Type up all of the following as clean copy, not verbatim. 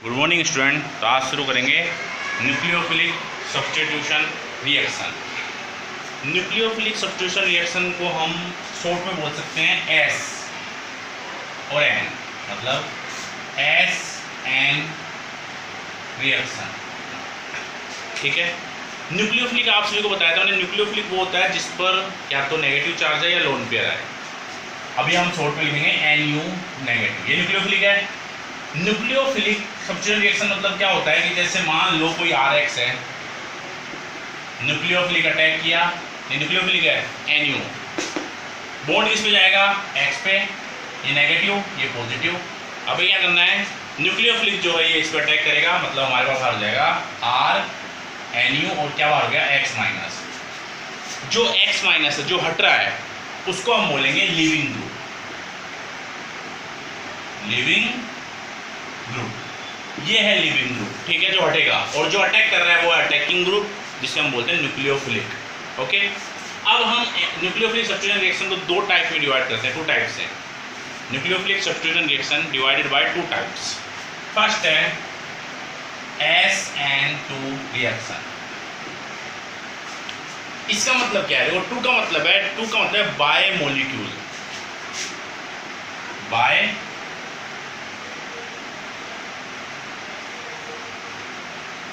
Good morning student. तो आज शुरू करेंगे nucleophilic substitution reaction. Nucleophilic substitution reaction को हम शॉर्ट में बोल सकते हैं एस और एन, मतलब एस एन रिएक्शन। ठीक है। न्यूक्लियोफिलिक आप सभी को बताया था मैंने, न्यूक्लियोफिलिक वो होता है जिस पर या तो नेगेटिव चार्ज है या लोन पेयर है। अभी हम शॉर्ट में लिखेंगे NU नेगेटिव, ये न्यूक्लियोफिलिक है। न्यूक्लियोफिलिक सब्स्टिट्यूशन रिएक्शन मतलब क्या होता है कि जैसे मान लो कोई RX है, न्यूक्लियोफिलिक अटैक किया, ये न्यूक्लियोफिलिक है NU, बॉन्ड किस पे जाएगा X पे, ये नेगेटिव ये पॉजिटिव। अब क्या करना है, न्यूक्लियोफिलिक जो है ये इस पर अटैक करेगा, मतलब हमारे पास आ जाएगा RNU और क्या बाहर हो गया X माइनस। जो X माइनस है जो हट रहा है उसको हम बोलेंगे लिविंग ग्रुप, लिविंग ग्रुप, ये है लिविंग ग्रुप। ठीक है, जो हटेगा, और जो अटैक कर रहा है वो है अटैकिंग ग्रुप, जिसे हम बोलते हैं न्यूक्लियोफिलिक। ओके, अब हम न्यूक्लियोफिलिक सब्स्टिट्यूशन रिएक्शन को दो टाइप में डिवाइड करते हैं, टू टाइप से। Nucleophilic substitution reaction divided by two types. First है SN2 रिएक्शन। इसका मतलब क्या है, देखो टू का मतलब है bi molecule,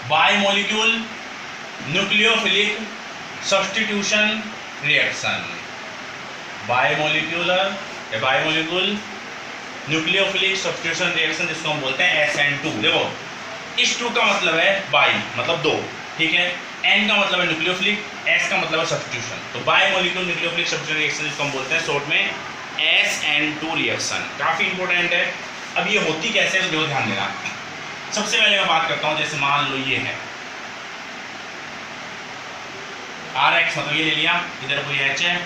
bi molecule nucleophilic substitution reaction. Biomolecule nucleophilic substitution reaction, जिसको हम बोलते हैं SN2। देखो इस टू का मतलब है बाई, मतलब दो, ठीक है। N का मतलब है न्यूक्लियोफिलिक, S का मतलब है सब्स्टिट्यूशन। तो बायोमोलिक्यूल न्यूक्लियोफिलिक सब्स्टिट्यूशन रिएक्शन जिसको हम बोलते हैं शॉर्ट में SN2 रिएक्शन। काफी इंपॉर्टेंट है। अब ये होती कैसे है तो ध्यान देना। सबसे पहले मैं बात करता हूं, जैसे मान लो ये है RX, मतलब ये ले लिया, इधर कोई H है,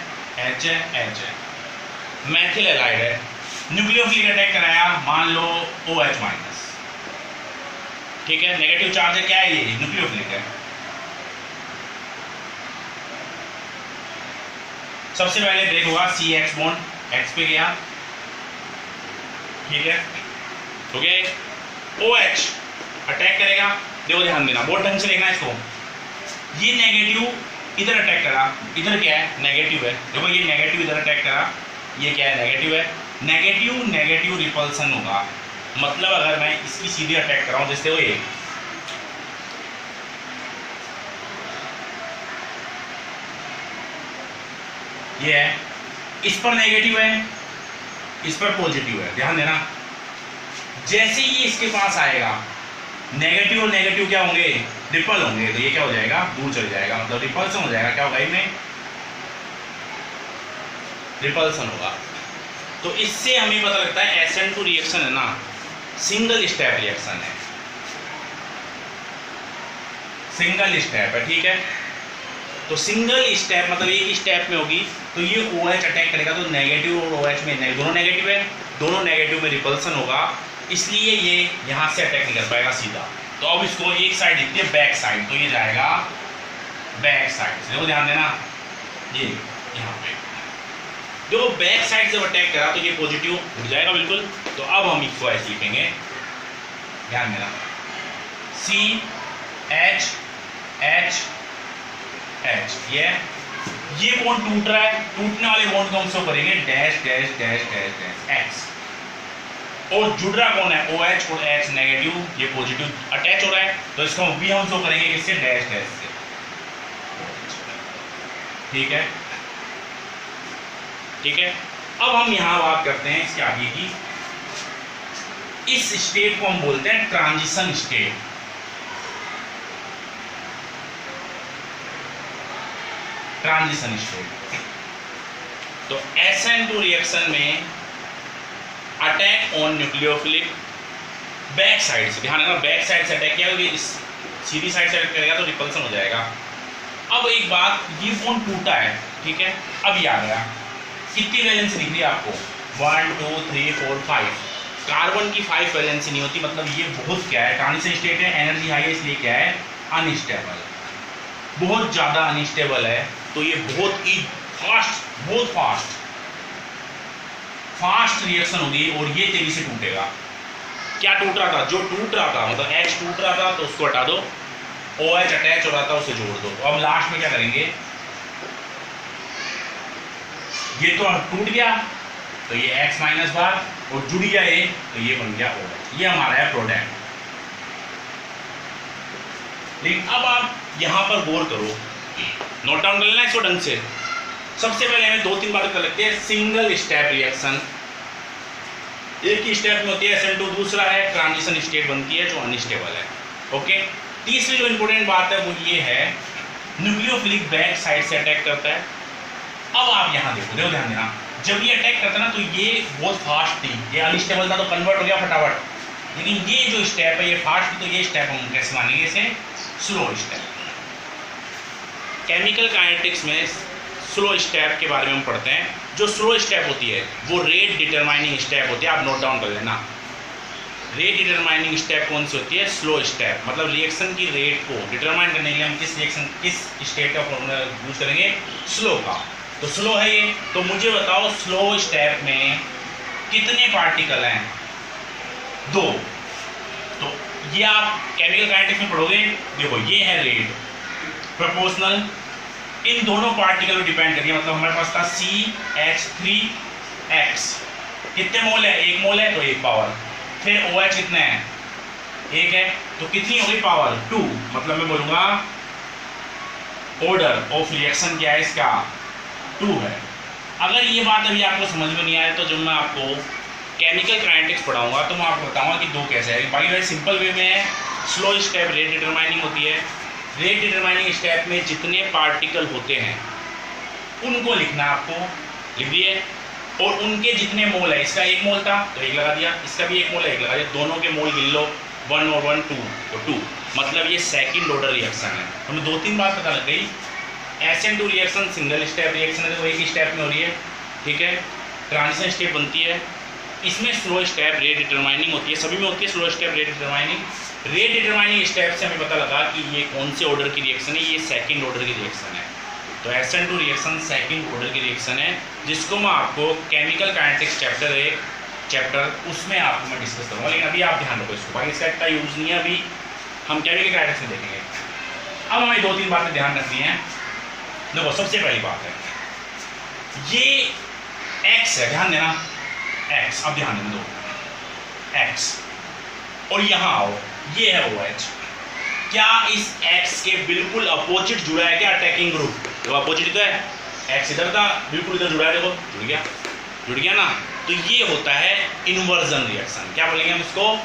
मैथिल एलाइड है, न्यूक्लियोफिलिक अटैक कराया, मान लो OH माइनस। ठीक है, नेगेटिव चार्ज है, क्या है ये न्यूक्लियोफिलिक है। सबसे पहले ब्रेक हुआ CX बॉन्ड, X पे गया, ठीक है, हो गया। OH अटैक करेगा, देखो ध्यान देना, बहुत ढंग से देखना इसको। ये नेगेटिव इधर अटैक करा, इधर क्या है नेगेटिव है, देखो ये नेगेटिव इधर अटैक करा, ये क्या है नेगेटिव है। नेगेटिव रिपल्सन होगा, मतलब अगर मैं इसकी सीधी अटैक कराऊं, जैसे वो ये है, इस पर नेगेटिव है, इस पर पॉजिटिव है, ध्यान देना। जैसे ही इसके पास आएगा, नेगेटिव और नेगेटिव क्या होंगे, रिपल होंगे, तो ये क्या हो जाएगा, दूर चल जाएगा, मतलब रिपल्सन हो जाएगा। क्या होगा इनमें, रिपल्सन होगा। तो इससे हमें पता लगता है SN2 रिएक्शन है ना, सिंगल स्टेप रिएक्शन है, सिंगल स्टेप है। ठीक है, तो सिंगल स्टेप मतलब एक स्टेप में होगी, तो ये OH अटैक करेगा, तो नेगेटिव और OH में दोनों नेगेटिव है, दोनों नेगेटिव में रिपल्सन होगा, इसलिए ये यहाँ से अटैक नहीं कर पाएगा सीधा। तो अब इसको एक साइड दिखती है बैक साइड, तो ये जाएगा बैक साइड से, देखो ध्यान देना, ये यहाँ पे जो बैक साइड से अटैक करा तो ये पॉजिटिव उठ जाएगा बिल्कुल। तो अब हम इसको ऐसे लिखेंगे, ध्यान देना, CH ये बॉन्ड टूट रहा है, टूटने वाले बॉन्ड को हम शो करेंगे dash dash dash dash dash X, और जुड़ रहा कौन है OH और H नेगेटिव, ये पॉजिटिव अटैच हो रहा है, तो इसको भी हम शो करेंगे किससे, डैश डैश से। ठीक है, ठीक है। अब हम यहां बात करते हैं इसके आगे की। इस स्टेट को हम बोलते हैं ट्रांजिशन स्टेट। Transition state. तो SN2 रिएक्शन में attack on nucleophilic back side से, ध्यान रखना बैक साइड से अटैक किया, क्योंकि सीधी साइड से अटैक करेगा तो रिपल्सन हो जाएगा। अब एक बात, ये बॉन्ड टूटा है, ठीक है, अब ये आ गया, कितनी वैलेंसी दिख रही है आपको, 1 2 3 4 5, कार्बन की 5 वैलेंसी नहीं होती, मतलब ये बहुत क्या है, ट्रांजिशन स्टेट है, एनर्जी हाई है, इसलिए क्या है अनस्टेबल, बहुत ज़्यादा अनस्टेबल है। तो ये बहुत ही फास्ट रिएक्शन होगी और ये तेजी से टूटेगा। क्या टूट रहा था, जो टूट रहा था मतलब H टूट रहा था तो उसको हटा दो, OH अटैच हो रहा था उसे जोड़ दो। अब लास्ट में क्या करेंगे, ये तो टूट गया तो ये X माइनस बार और जुड़ गया ये तो ये बन गया OH। ये हमारा है प्रोडक्ट। लेकिन अब आप यहां पर गौर करो, नोट डाउन कर लेना इसको ढंग से। सबसे पहले हमें 2-3 बातें कर लगती है। सिंगल स्टेप रिएक्शन, एक ही स्टेप में होती है SN2, दूसरा है ट्रांजिशन स्टेट बनती है जो अनस्टेबल है। ओके, तीसरी जो इंपॉर्टेंट बात है वो ये है न्यूक्लियोफिलिक बैक साइड से अटैक करता है। अब आप यहाँ देखो ध्यान देना, जब ये अटैक करता है ना तो ये बहुत फास्ट थी, ये अनस्टेबल था तो कन्वर्ट हो गया फटाफट, लेकिन ये जो स्टेप है ये फास्ट थी तो ये स्टेप हम कैसे मानेंगे, इसे स्लो स्टेप। केमिकल काइनेटिक्स में स्लो स्टेप के बारे में हम पढ़ते हैं। जो स्लो स्टेप होती है वो रेट डिटरमाइनिंग स्टेप होती है, आप नोट डाउन कर लेना। रेट डिटरमाइनिंग स्टेप कौन सी होती है, स्लो स्टेप। मतलब रिएक्शन की रेट को डिटरमाइन करने के लिए हम किस स्टेट का फॉर्मूला यूज करेंगे, स्लो का। तो स्लो है ये, तो मुझे बताओ स्लो स्टेप में कितने पार्टिकल हैं, 2। तो ये आप केमिकल काइनेटिक्स में पढ़ोगे। देखो ये है रेट प्रोपोर्शनल, इन दोनों पार्टिकल पर डिपेंड करिए। मतलब हमारे पास था CH3X, कितने मोल है, 1 मोल है तो 1 पावर, फिर OH कितने हैं, 1 है तो कितनी होगी पावर, 2। मतलब मैं बोलूँगा ऑर्डर ऑफ रिएक्शन क्या है इसका, 2 है। अगर ये बात अभी आपको समझ में नहीं आए तो जब मैं आपको केमिकल काइनेटिक्स पढ़ाऊंगा तो मैं आपको बताऊंगा कि 2 कैसे है। बाकी वैसे सिंपल वे में स्लो स्टेप रेट डिटरमाइनिंग होती है। रेट डिटरमाइनिंग स्टेप में जितने पार्टिकल होते हैं उनको लिखना आपको, लिख दिए, और उनके जितने मोल है, इसका 1 मोल था तो 1 लगा दिया, इसका भी 1 मोल है 1 लगा दिया, दोनों के मोल गिन लो, 1 और 1 2 तो 2, मतलब ये सेकंड ऑर्डर रिएक्शन है। हमें 2-3 बात पता लग गई। SN2 reaction single step reaction है, तो एक ही स्टेप में हो रही है, ठीक है, ट्रांजिशन स्टेप बनती है। इसमें स्लो स्टेप रेट डिटरमाइनिंग होती है, सभी में होती है slow step rate determining. Rate determining step से हमें पता लगा कि ये कौन से ऑर्डर की रिएक्शन है, ये सेकंड ऑर्डर की रिएक्शन है। तो SN2 रिएक्शन सेकंड ऑर्डर की रिएक्शन है, जिसको मैं आपको केमिकल काइनेटिक्स चैप्टर उसमें आपको मैं डिस्कस करूँगा। लेकिन अभी आप ध्यान रखो इसको, बाकी इसका इतना यूज़ नहीं है, अभी हम केमिकल काइनेटिक्स में देखेंगे। अब हमें 2-3 बातें ध्यान रखनी है। देखो सबसे पहली बात है ये X है, ध्यान देना X, अब ध्यान देना दो X, और यहाँ आओ ये है OH। क्या इस X के बिल्कुल अपोजिट जुड़ा है क्या अटैकिंग ग्रुप, तो अपोजिट तो है, X इधर था बिल्कुल इधर जुड़ा है, देखो जुड़ गया ना। तो ये होता है इन्वर्जन रिएक्शन। क्या बोलेंगे हम इसको,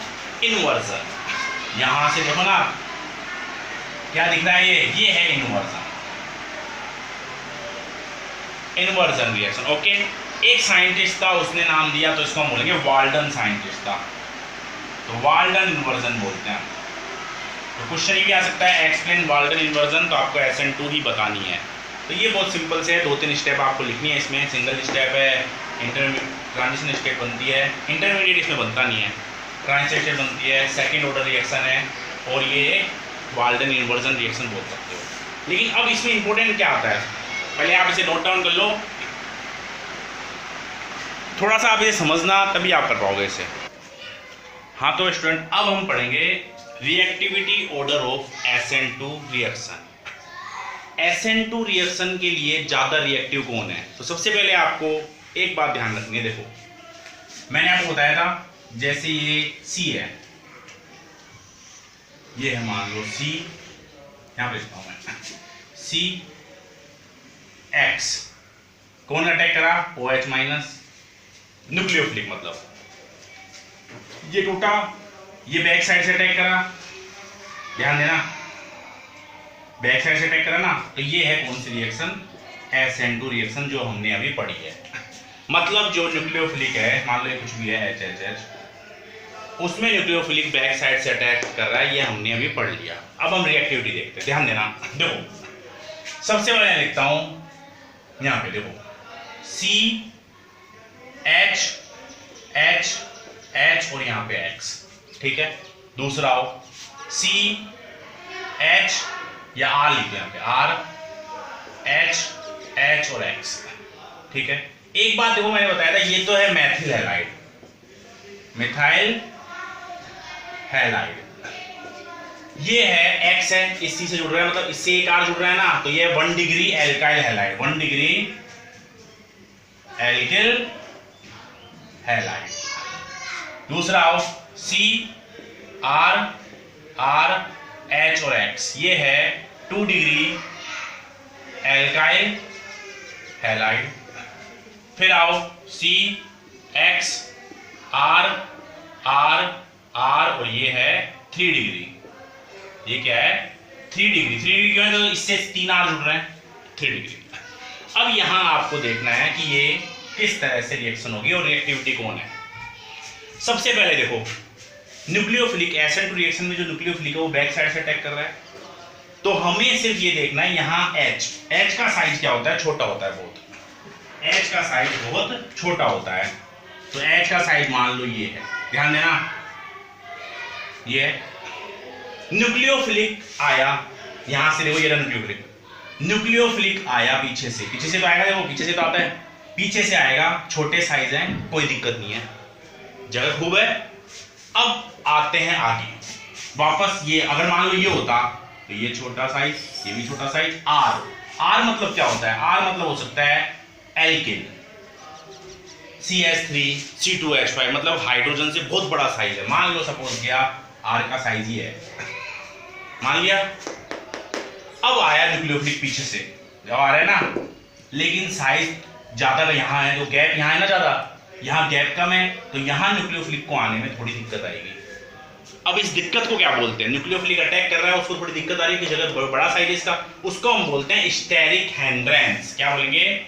इन्वर्जन। यहां से देखो ना क्या दिख रहा है, ये है इन्वर्जन रिएक्शन। ओके, एक साइंटिस्ट था उसने नाम दिया तो इसको हम बोलेंगे वाल्डन साइंटिस्ट था, तो वाल्डन इन्वर्जन बोलते हैं। तो क्वेश्चन ये भी आ सकता है एक्सप्लेन वाल्डन इन्वर्जन, तो आपको SN2 ही बतानी है। तो ये बहुत सिंपल से है, 2-3 स्टेप आपको लिखनी है इसमें। सिंगल स्टेप है, ट्रांजिशन स्टेप बनती है, इंटरमीडिएट इसमें बनता नहीं है, ट्रांजिशन स्टेप बनती है, सेकेंड ऑर्डर रिएक्शन है, और ये वाल्डन इन्वर्जन रिएक्शन बोल सकते हो। लेकिन अब इसमें इंपॉर्टेंट क्या आता है, पहले आप इसे नोट डाउन कर लो, थोड़ा सा आप इसे समझना तभी आप कर पाओगे इसे। हाँ तो स्टूडेंट अब हम पढ़ेंगे reactivity order of SN2 reaction. SN2 reaction के लिए ज़्यादा रिएक्टिव कौन है, तो सबसे पहले आपको एक बात ध्यान रखनी है। देखो मैंने आपको बताया था जैसे ये C है, ये है मान लो C, यहाँ पे लिखता हूँ मैं CX, कौन अटैक करा, OH माइनस, न्यूक्लियोफिलिक, मतलब ये टूटा, ये बैक साइड से अटैक करा, ध्यान देना बैक साइड से अटैक करा ना, तो ये है कौन सी रिएक्शन, SN2 रिएक्शन जो हमने अभी पढ़ी है। मतलब जो न्यूक्लियोफिलिक है, मान लो ये कुछ भी है HHH, उसमें न्यूक्लियोफिलिक बैक साइड से अटैक कर रहा है, ये हमने अभी पढ़ लिया। अब हम रिएक्टिविटी देखते हैं, ध्यान देना। देखो सबसे पहले लिखता हूं यहाँ पे, देखो CH और यहाँ पे X, ठीक है। दूसरा हो CH या R लिख दो यहाँ पे, RH और X, ठीक है। एक बात देखो मैंने बताया था, ये तो है मैथिल हैलाइड, मिथाइल हैलाइड। ये है X है, इस C से जुड़ रहा है, मतलब इससे एक R जुड़ रहा है ना, तो ये 1 degree alkyl halide, 1 degree alkyl halide. दूसरा आओ C R R H और X, ये है 2 डिग्री एल्काइल हैलाइड। फिर आओ C X R R R और ये है 3 डिग्री, ये क्या है 3 डिग्री। 3 डिग्री क्यों है, तो इससे 3 R जुड़ रहे हैं, 3 डिग्री। अब यहां आपको देखना है कि ये किस तरह से रिएक्शन होगी और रिएक्टिविटी कौन है। सबसे पहले देखो न्यूक्लियोफिलिक SN2 रिएक्शन में जो न्यूक्लियोफिलिक है वो बैक साइड से अटैक कर रहा है, तो हमें सिर्फ ये देखना है यहाँ H का साइज क्या होता है, छोटा होता है बहुत, H का साइज बहुत छोटा होता है। तो H का साइज मान लो ये है, ध्यान देना, ये न्यूक्लियोफिलिक आया यहां से, देखो ये न्यूक्लियोफिलिक, न्यूक्लियोफिलिक आया पीछे से तो आएगा, देखो पीछे से तो आता है, पीछे से आएगा, छोटे साइज है, कोई दिक्कत नहीं है, जगह खूब है। अब आते हैं आगे वापस, ये अगर मान लो ये होता तो ये छोटा साइज, ये भी छोटा साइज, R मतलब क्या होता है, R मतलब हो सकता है एल्किल, CH3 C2H5 मतलब हाइड्रोजन से बहुत बड़ा साइज है, मान लो सपोज किया R का साइज ही है, मान लिया। अब आया न्यूक्लियोफिलिक पीछे से, जब आ रहा है ना, लेकिन साइज ज्यादा यहाँ है, तो गैप यहाँ है ना ज्यादा, यहाँ गैप कम है, तो यहाँ न्यूक्लियोफिलिक को आने में थोड़ी दिक्कत आएगी। अब इस दिक्कत को क्या बोलते हैं, न्यूक्लियोफिलिक अटैक कर रहा है, उसको थोड़ी दिक्कत आ रही है कि जगह बड़ा साइज है इसका, उसको हम बोलते हैं स्टेरिक हिंड्रेंस। क्या बोलेंगे,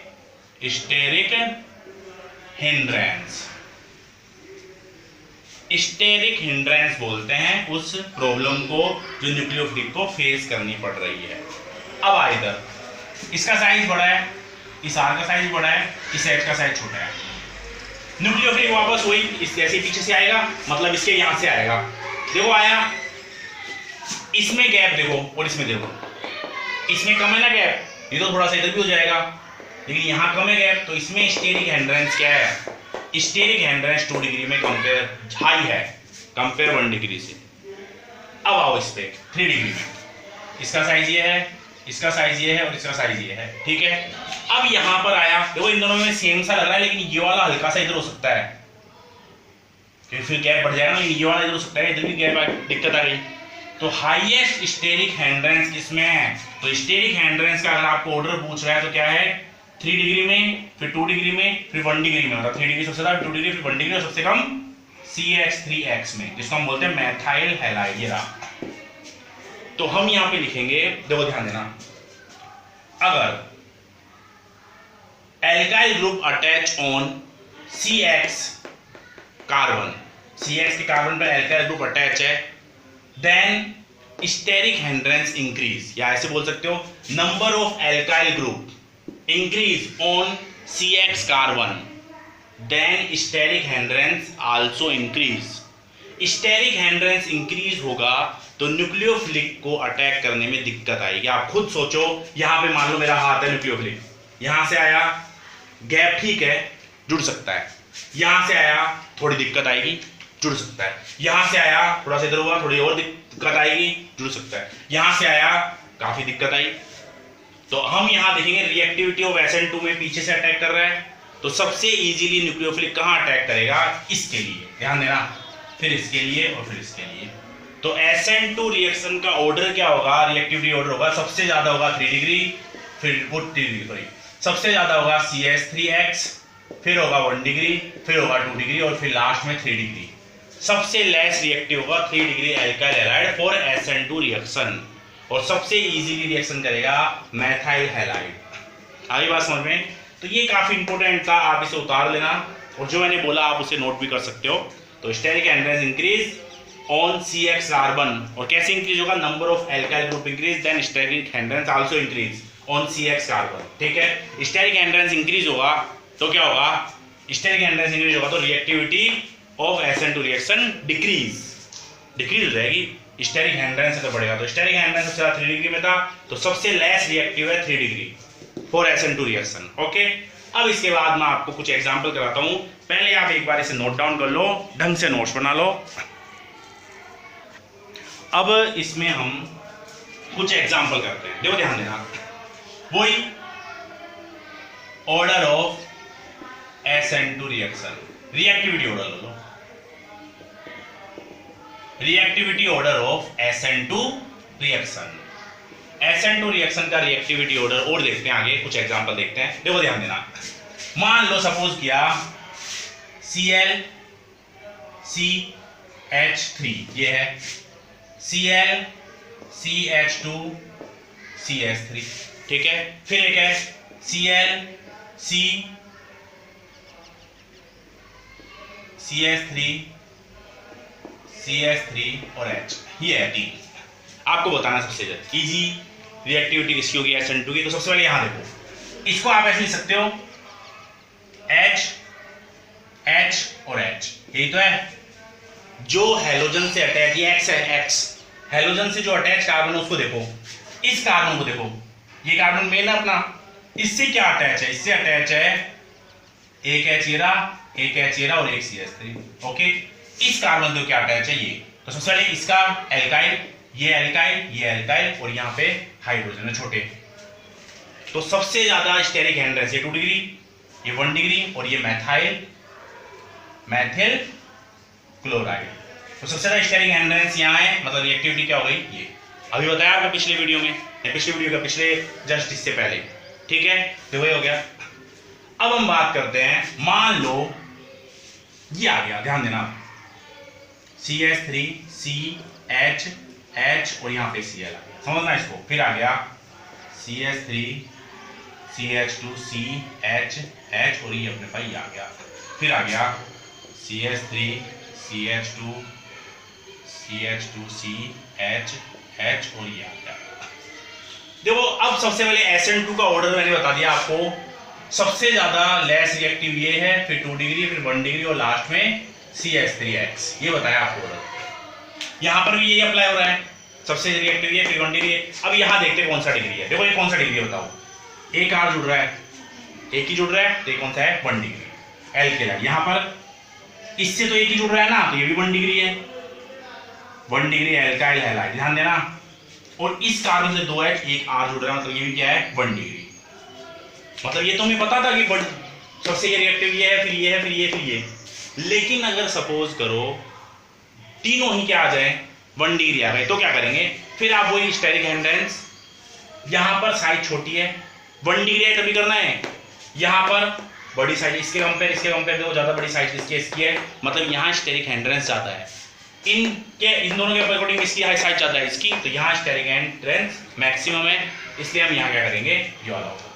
स्टेरिक हिंड्रेंस। स्टेरिक हिंड्रेंस बोलते हैं उस प्रॉब्लम को जो न्यूक्लियोफिलिक को फेस करनी पड़ रही है। अब आ इधर, इसका साइज बड़ा है, इस R का साइज बड़ा है, इस H का साइज छोटा है, न्यूक्लियोफिलिक वापस वही इस जैसे पीछे से आएगा, मतलब इसके यहां से आएगा, देखो आया, इसमें गैप देखो और इसमें देखो, इसमें कम है ना गैप, ये तो थोड़ा सा इधर भी हो जाएगा, लेकिन यहाँ कम है गैप, तो इसमें स्टेरिक हिंड्रेंस क्या है, स्टेरिक हिंड्रेंस 2 डिग्री में कंपेयर हाई है, कंपेयर 1 डिग्री से। अब आओ इस पे 3 डिग्री में, इसका साइज ये है, इसका साइज ये है और इसका साइज ये है, ठीक है। अब यहां पर आया, देखो इन दोनों में सेम सा लग रहा है, लेकिन ये वाला हल्का सा इधर हो सकता है, फिर गैप बढ़ जाएगा ना, ये वाला इधर हो सकता है, इधर भी गैप दिक्कत आ गई। तो हाईएस्ट स्टेरिक हिंड्रेंस किसमें है, तो स्टेरिक हिंड्रेंस का अगर आपको ऑर्डर पूछ रहा है तो क्या है, 3 डिग्री में, फिर 2 डिग्री में, फिर 1 डिग्री में, मतलब 3 डिग्री सबसे ज्यादा, 2 डिग्री, फिर 1 डिग्री और सबसे कम CH3X में, जिसको हम बोलते हैं मैथाइल हैलाइड। ये रहा, तो हम यहां पे लिखेंगे, देखो ध्यान देना, अगर alkyl group attach on CX carbon, CX के कार्बन पर एल्काइल ग्रुप अटैच है, देन स्टेरिक हिंड्रेंस इंक्रीज, या ऐसे बोल सकते हो number of alkyl group increase on CX carbon, then steric hindrance also increase. Steric hindrance increase होगा तो न्यूक्लियोफिलिक को अटैक करने में दिक्कत आएगी। आप खुद सोचो, यहां पे मान लो मेरा हाथ है न्यूक्लियोफिलिक, यहां से आया, गैप ठीक है, जुड़ सकता है, यहां से आया, थोड़ी दिक्कत आएगी, जुड़ सकता है, यहां से आया, थोड़ा सा इधर हुआ, थोड़ी और दिक्कत आएगी, जुड़ सकता है, यहां से आया, काफी दिक्कत आई। तो हम यहां देखेंगे रिएक्टिविटी ऑफ SN2 में पीछे से अटैक कर रहा है, तो सबसे इजीली न्यूक्लियोफिलिक कहां अटैक करेगा, इसके लिए, ध्यान देना, फिर इसके लिए और फिर इसके लिए। तो SN2 रिएक्शन का ऑर्डर क्या होगा, रिएक्टिविटी ऑर्डर होगा, सबसे ज्यादा होगा 3 डिग्री, फिर 3 डिग्री सॉरी, सबसे ज्यादा होगा CH3X, फिर होगा 1 डिग्री, फिर होगा 2 डिग्री और फिर लास्ट में 3 डिग्री। सबसे लेस रिएक्टिव होगा 3 degree alkyl halide for SN2 reaction, और सबसे इजीली रिएक्शन करेगा मैथाइल हैलाइड। आई बात समझ में? तो ये काफी इंपॉर्टेंट था, आप इसे उतार लेना, और जो मैंने बोला आप उसे नोट भी कर सकते हो। तो steric hindrance increase on CX carbon, और कैसे इंक्रीज होगा, number of alkyl group increase, then steric hindrance also increase on CX carbon, ठीक है। स्टेरिक हिंड्रेंस इंक्रीज होगा तो क्या होगा, स्टेरिक हिंड्रेंस इंक्रीज होगा तो reactivity of SN2 reaction decrease हो जाएगी, स्टेरिक हिंड्रेंस से बढ़ेगा। तो स्टेरिक हिंड्रेंस सबसे ज्यादा 3 डिग्री में था, तो सबसे लेस रिएक्टिव है 3 degree for SN2 reaction, okay. अब इसके बाद मैं आपको कुछ एग्जांपल कराता हूं, पहले आप एक बार इसे नोट डाउन कर लो, ढंग से नोट्स बना लो। अब इसमें हम कुछ एग्जाम्पल करते हैं, देखो ध्यान देना। वही order of SN2 reaction, reactivity order low, reactivity order of SN2 reaction. SN2 reaction का रिएक्टिविटी ऑर्डर और देखते हैं आगे, कुछ एग्जांपल देखते हैं, देखो ध्यान देना। मान लो सपोज किया ClCH3, ये है ClCH2CH3, ठीक है। फिर एक है ClCH3 और H, ये है तीन। आपको बताना सबसे ज्यादा इजी रिएक्टिविटी किसकी होगी SN2 की। तो सबसे पहले यहां देखो, इसको आप ऐसे लिख सकते हो H और H, यही तो है। जो हैलोजन से अटैच, ये X है, X हैलोजन से जो अटैच कार्बन है उसको देखो, इस कार्बन को देखो, ये कार्बन मेन है अपना, इससे क्या अटैच है, इससे अटैच है एक H ये रहा, एक H ये रहा और एक CH3, ओके। इस कार्बन को क्या अटैच है, ये। तो सबसे पहले इसका एल्काइल, ये एल्काइल और यहाँ पे हाइड्रोजन है छोटे। तो सबसे ज्यादा स्टेरिक हैंड्रेस, ये 2 डिग्री, ये 1 डिग्री और ये मैथिल क्लोराइड। तो सबसे ज्यादा स्टेरिक हैंड्रेस यहाँ है, मतलब रिएक्टिविटी क्या हो गई, ये अभी बताया आपको पिछले वीडियो में, पिछले वीडियो का पिछले जस्ट इससे पहले, ठीक है। तो वही हो गया। अब हम बात करते हैं, मान लो ये आ गया, ध्यान देना, CH3 CH और यहाँ पे Cl आ गया, समझना इसको। फिर आ गया CH3 CH2 CH और ये अपने पास ये आ गया। फिर आ गया CH3 CH2 CH और ये आ गया। देखो अब सबसे पहले SN2 का ऑर्डर मैंने बता दिया आपको, सबसे ज्यादा लेस रिएक्टिव ये है, फिर 2 डिग्री, फिर 1 डिग्री और लास्ट में CH3X, ये बताया आपको ऑर्डर। यहां पर भी यही अप्लाई हो रहा है, सबसे रिएक्टिव ये, फिर 1 डिग्री है। अब यहां देखते हैं कौन सा डिग्री है, देखो ये कौन सा डिग्री है बताओ, एक R जुड़ रहा है, एक ही जुड़ रहा है, तो ये कौन सा है, 1 डिग्री एल्केलाइड। यहां पर इससे तो एक ही जुड़ रहा है ना, तो ये भी 1 डिग्री है, 1 डिग्री एल्काइल हैलाइड, ध्यान देना। और इस कार्बन से 2H, एक R जुड़ रहा है, मतलब ये भी क्या है, 1 डिग्री। मतलब ये तो हमें पता था कि सबसे ये रिएक्टिव ये है, फिर ये है, फिर ये, फिर ये। लेकिन अगर सपोज करो तीनों ही क्या आ जाए, 1 डिग्री आ गए, तो क्या करेंगे, फिर आप वही स्टेरिक हैंड्रेस, यहां पर साइज छोटी है, 1 डिग्री है तभी करना है, यहां पर बड़ी साइज, इसके कंपेयर देखो ज्यादा बड़ी साइज इसकी है, मतलब यहाँ स्टेरिक हैंड्रेस ज्यादा है, इन दोनों के अकॉर्डिंग इसकी हाई साइज ज्यादा है इसकी, तो यहाँ स्टेरिक हैंड्रेस मैक्सिमम है, इसलिए हम यहाँ क्या करेंगे, ये वाला होगा।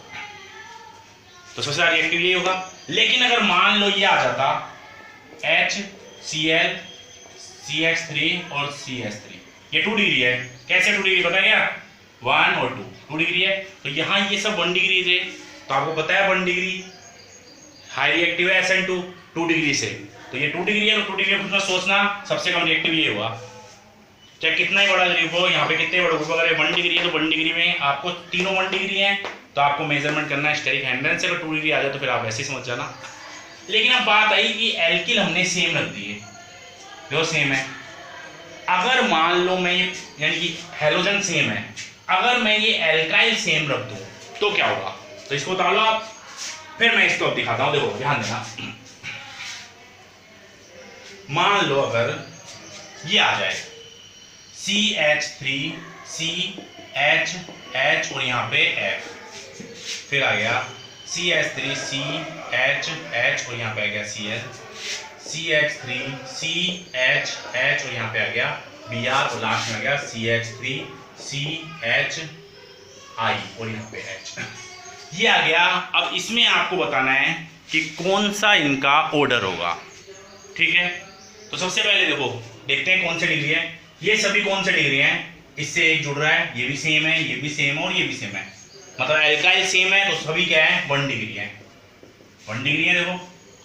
तो सबसे ज्यादा रिएक्टिव ये होगा। लेकिन अगर मान लो ये आ जाता HCl CH3 और CH3, ये 2 डिग्री है, कैसे 2 डिग्री पता है क्या, 1 और 2 डिग्री है, तो यहाँ ये सब 1 डिग्री थे, तो आपको पता है 1 डिग्री हाई रिएक्टिव है SN2 2 डिग्री से, तो ये 2 डिग्री है, तो 2 डिग्री में कुछ सोचना सबसे कम रिएक्टिव ये हुआ, चाहे कितना ही बड़ा ग्रुप हो, यहाँ पे कितने बड़ा ग्रुप, अगर 1 डिग्री है तो 1 डिग्री में आपको तीनों 1 डिग्री है, तो आपको मेजरमेंट करना है स्टेरिक हैंड्रेस से, अगर 2 डिग्री आ जाए तो फिर आप वैसे ही समझ जाना। लेकिन अब बात आई कि एल्किल हमने सेम रख दिए, जो सेम है, अगर मान लो मैं यानी कि हैलोजन सेम है, अगर मैं ये एल्काइल सेम रख दूं तो क्या होगा, तो इसको बता लो आप, फिर मैं इसको दिखाता हूं, देखो ध्यान देना। मान लो अगर ये आ जाए CH3 CH और यहाँ पे F, फिर आ गया CH3 CH और यहाँ पे आ गया Cl, CH3 CH और यहाँ पे आ गया Br और लास्ट में आ गया CH3 CHI और यहाँ पे H, ये आ गया। अब इसमें आपको बताना है कि कौन सा इनका ऑर्डर होगा, ठीक है। तो सबसे पहले देखो, देखते हैं कौन से डिग्री है, ये सभी कौन से डिग्री हैं, इससे एक जुड़ रहा है, ये भी सेम है, ये भी सेम है और ये भी सेम है, मतलब एल्काइल सेम है, तो सभी क्या है, 1 डिग्री है, 1 डिग्री है। देखो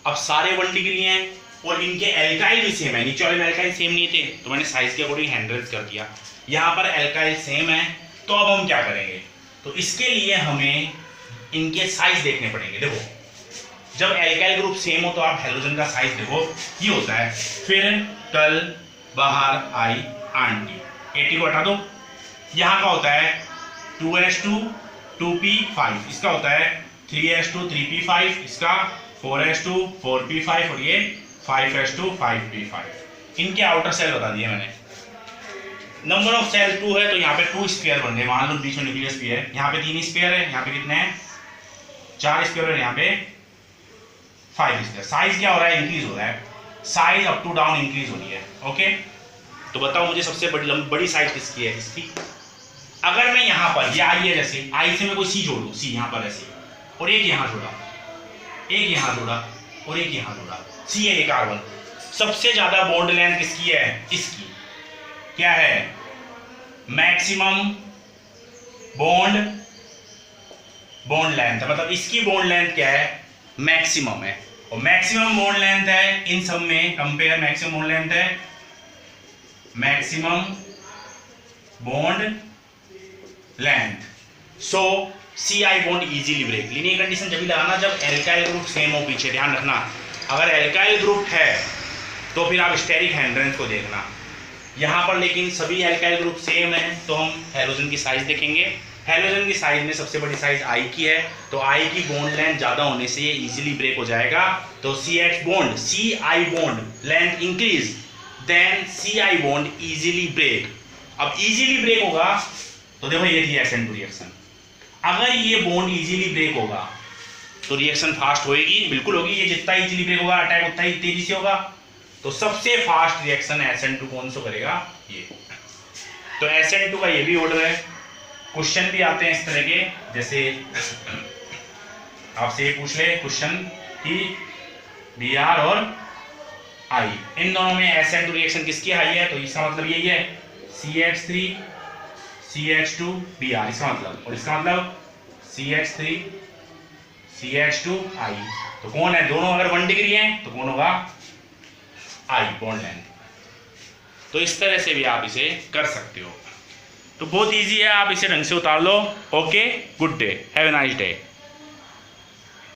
अब सारे 1 डिग्री हैं और इनके एल्काइल भी सेम है, नीचे वाले में एल्काइल सेम नहीं थे, तो मैंने साइज के अकॉर्डिंग हैंड्रेस कर दिया, यहाँ पर एल्काइल सेम है, तो अब हम क्या करेंगे, तो इसके लिए हमें इनके साइज देखने पड़ेंगे। देखो जब एल्काइल ग्रुप सेम हो तो आप हैलोजन का साइज देखो, ये होता है, फिर कल बाहर आई आंटी, 80 को हटा दो, यहाँ का होता है 2s2 2p5, इसका होता है 3s2 3p5, इसका 4s2 4p5 और ये 5s2 5p5। इनके आउटर सेल बता दिए मैंने। नंबर ऑफ सेल 2 है तो यहाँ पे 2 स्पेयर बन रहे, मान लो बीच में न्यूक्लियस भी है, यहाँ पे 3 स्पेयर है, यहाँ पे कितने हैं 4 स्पेयर है, यहाँ पे 5 स्पेयर। साइज क्या हो रहा है, इंक्रीज हो रहा है, size up to down increase हो रही है। ओके, तो बताओ मुझे सबसे बड़ी साइज किसकी है, इसकी। अगर मैं यहाँ पर ये आई है, जैसे आई से मैं कोई सी जोड़ू, सी यहाँ पर ऐसे, और एक यहाँ जोड़ा, एक यहाँ जोड़ा और एक यहाँ जोड़ा, सी है ये कार्बन। सबसे ज्यादा बॉन्ड लेंथ किसकी है, इसकी। क्या है, मैक्सिमम बॉन्ड लेंथ, मतलब इसकी बॉन्ड लेंथ क्या है, मैक्सिमम है। और मैक्सिमम बॉन्ड लेंथ है इन सब में, कंपेयर मैक्सिमम बॉन्ड लेंथ है, maximum bond length. So C I bond easily break. Linear condition जब भी लगाना जब एल्काइल ग्रुप सेम हो पीछे, ध्यान रखना। अगर एल्काइल ग्रुप है तो फिर आप स्टेरिक हैंड्रेंस को देखना। यहाँ पर लेकिन सभी एल्काइल ग्रुप सेम है तो हम हैलोजन की साइज देखेंगे। हैलोजन की साइज में सबसे बड़ी साइज आई की है, तो आई की बॉन्ड लेंथ ज्यादा होने से ये इजीली ब्रेक हो जाएगा। तो सी I bond length increase, then C I bond easily break. अब इजीली ब्रेक होगा तो देखो ये थी SN2 रिएक्शन। अगर ये बॉन्ड इजीली ब्रेक होगा तो रिएक्शन फास्ट होएगी, बिल्कुल होगी। ये जितना इजीली ब्रेक होगा अटैक उतना ही तेजी से होगा। तो सबसे फास्ट रिएक्शन SN2 कौन सा करेगा, ये। तो SN2 का ये भी ऑर्डर है। क्वेश्चन भी आते हैं इस तरह के, जैसे आपसे ये पूछ ले क्वेश्चन कि Br और I, इन दोनों में SN2 रिएक्शन किसकी हाई है, तो इसका मतलब यही है CH3 CH2 Br, इसका मतलब। और इसका मतलब CH3 CH2 I। तो कौन है, दोनों अगर 1 डिग्री हैं तो कौन होगा, I बॉन्ड लेंथ। तो इस तरह से भी आप इसे कर सकते हो। तो बहुत इजी है, आप इसे ढंग से उतार लो। Okay, good day, have a nice day.